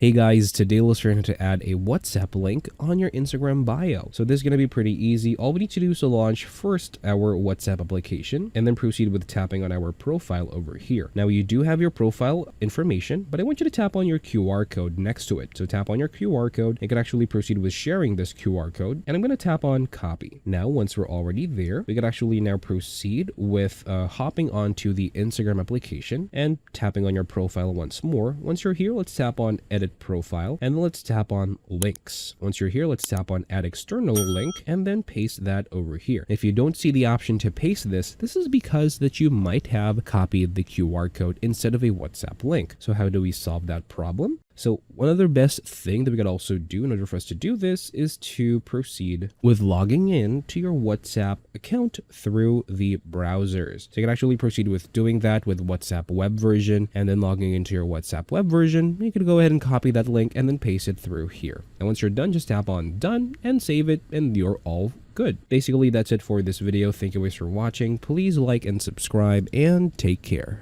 Hey guys, today let's learn how to add a WhatsApp link on your Instagram bio. So this is going to be pretty easy. All we need to do is to launch first our WhatsApp application and then proceed with tapping on our profile over here. Now you do have your profile information, but I want you to tap on your QR code next to it. So tap on your QR code. You can actually proceed with sharing this QR code, and I'm going to tap on copy. Now once we're already there, we can actually now proceed with hopping onto the Instagram application and tapping on your profile once more. Once you're here, let's tap on edit profile, and then let's tap on links. Once you're here, let's tap on add external link and then paste that over here. If you don't see the option to paste this is because that you might have copied the QR code instead of a WhatsApp link. So how do we solve that problem? So one other best thing that we could also do in order for us to do this is to proceed with logging in to your WhatsApp account through the browsers. So you can actually proceed with doing that with WhatsApp web version and then logging into your WhatsApp web version. You can go ahead and copy that link and then paste it through here. And once you're done, just tap on done and save it, and you're all good. Basically, that's it for this video. Thank you guys for watching. Please like and subscribe, and take care.